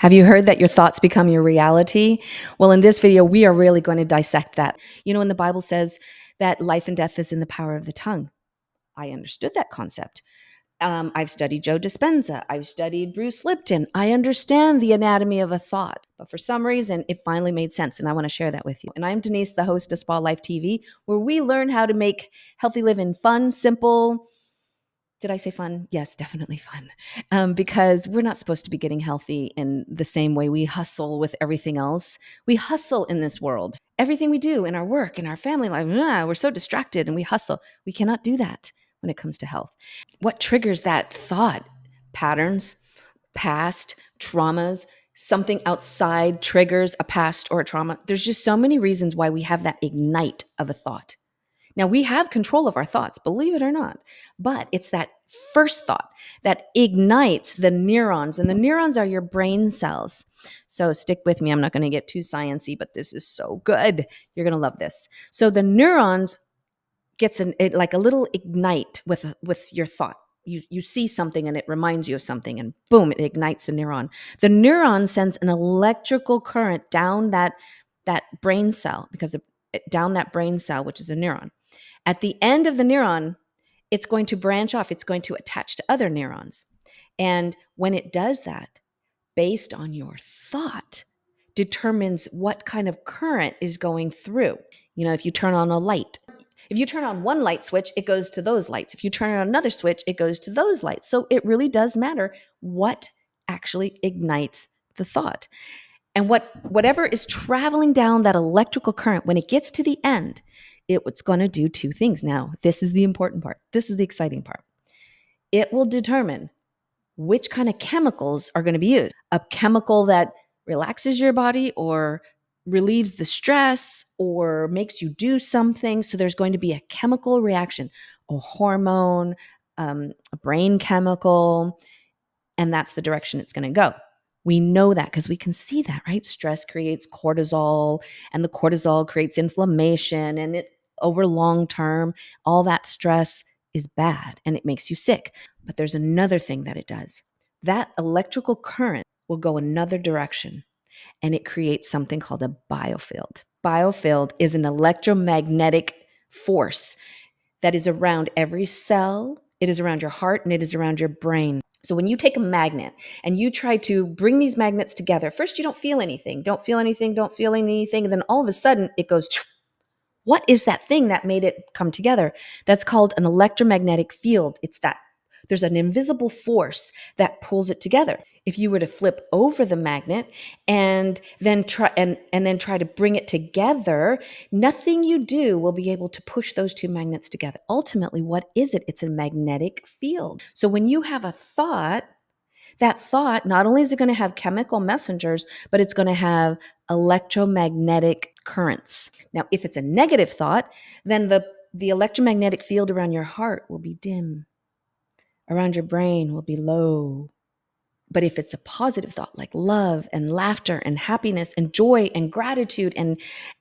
Have you heard that your thoughts become your reality? Well, in this video, we are really going to dissect that. You know, when the Bible says that life and death is in the power of the tongue, I understood that concept. I've studied Joe Dispenza. I've studied Bruce Lipton. I understand the anatomy of a thought, but for some reason, it finally made sense, and I want to share that with you. And I'm Denise, the host of Spa Life TV, where we learn how to make healthy living fun, simple. Did I say fun? Yes, definitely fun. Because we're not supposed to be getting healthy in the same way we hustle with everything else. We hustle in this world. Everything we do in our work, in our family life, we're so distracted and we hustle. We cannot do that when it comes to health. What triggers that thought? Patterns, past, traumas, something outside triggers a past or a trauma. There's just so many reasons why we have that ignite of a thought. Now, we have control of our thoughts, believe it or not, but it's that first thought that ignites the neurons, and the neurons are your brain cells. So stick with me. I'm not going to get too sciencey, but this is so good. You're going to love this. So the neurons gets like a little ignite with your thought. You see something and it reminds you of something, and boom, it ignites the neuron. The neuron sends an electrical current down that brain cell, down that brain cell, which is a neuron. At the end of the neuron, it's going to branch off. It's going to attach to other neurons. And when it does that, based on your thought, determines what kind of current is going through. You know, if you turn on a light, if you turn on one light switch, it goes to those lights. If you turn on another switch, it goes to those lights. So it really does matter what actually ignites the thought. And whatever is traveling down that electrical current, when it gets to the end, it's going to do two things. Now, this is the important part. This is the exciting part. It will determine which kind of chemicals are going to be used. A chemical that relaxes your body or relieves the stress or makes you do something. So there's going to be a chemical reaction, a hormone, a brain chemical, and that's the direction it's going to go. We know that because we can see that, right? Stress creates cortisol, and the cortisol creates inflammation, and it over long term, all that stress is bad and it makes you sick. But there's another thing that it does. That electrical current will go another direction, and it creates something called a biofield. Biofield is an electromagnetic force that is around every cell. It is around your heart and it is around your brain. So when you take a magnet and you try to bring these magnets together, first you don't feel anything, and then all of a sudden it goes, what is that thing that made it come together? That's called an electromagnetic field. There's an invisible force that pulls it together. If you were to flip over the magnet and then try to bring it together, nothing you do will be able to push those two magnets together. Ultimately, what is it? It's a magnetic field. So when you have a thought, that thought, not only is it going to have chemical messengers, but it's going to have electromagnetic currents. Now, if it's a negative thought, then the electromagnetic field around your heart will be dim. Around your brain will be low. But if it's a positive thought like love and laughter and happiness and joy and gratitude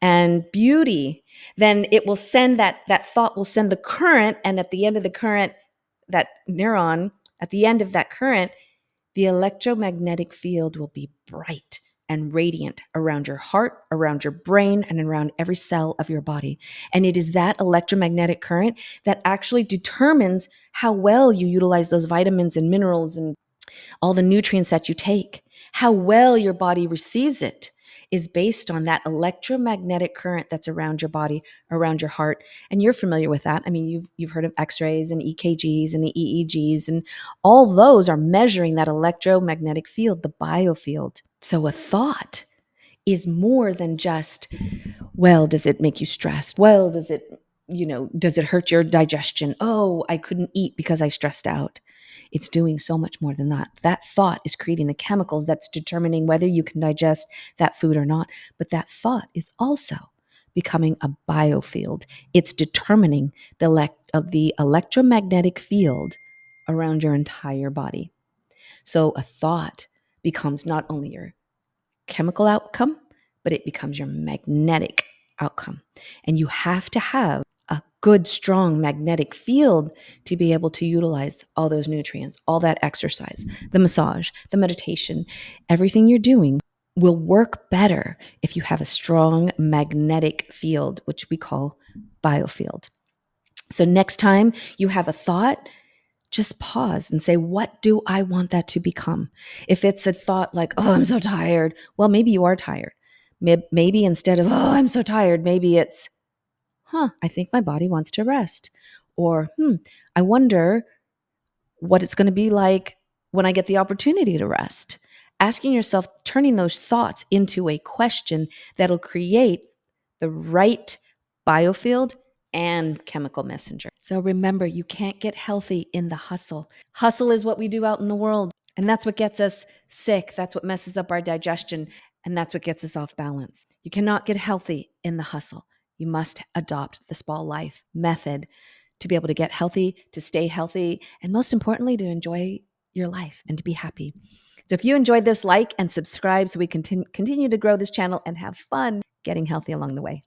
and beauty, then it will send that thought will send the current, and at the end of the current, that neuron, at the end of that current, the electromagnetic field will be bright and radiant around your heart, around your brain, and around every cell of your body. And it is that electromagnetic current that actually determines how well you utilize those vitamins and minerals and all the nutrients that you take. How well your body receives it is based on that electromagnetic current that's around your body, around your heart. And you're familiar with that. I mean, you've heard of x-rays and EKGs and the EEGs, and all those are measuring that electromagnetic field, the biofield. So a thought is more than just, well, does it make you stressed? Well, does it hurt your digestion? Oh, I couldn't eat because I stressed out. It's doing so much more than that. That thought is creating the chemicals that's determining whether you can digest that food or not. But that thought is also becoming a biofield. It's determining the electromagnetic field around your entire body. So a thought becomes not only your chemical outcome, but it becomes your magnetic outcome. And you have to have a good, strong magnetic field to be able to utilize all those nutrients, all that exercise, the massage, the meditation, everything you're doing will work better if you have a strong magnetic field, which we call biofield. So next time you have a thought, just pause and say, what do I want that to become? If it's a thought like, oh, I'm so tired, well, maybe you are tired. Maybe instead of, oh, I'm so tired, maybe it's, I think my body wants to rest. Or, I wonder what it's going to be like when I get the opportunity to rest. Asking yourself, turning those thoughts into a question that'll create the right biofield and chemical messenger. So remember, you can't get healthy in the hustle. Hustle is what we do out in the world, and that's what gets us sick. That's what messes up our digestion, and that's what gets us off balance. You cannot get healthy in the hustle. You must adopt the Spa Life method to be able to get healthy, to stay healthy, and most importantly, to enjoy your life and to be happy. So if you enjoyed this, like and subscribe so we continue to grow this channel and have fun getting healthy along the way.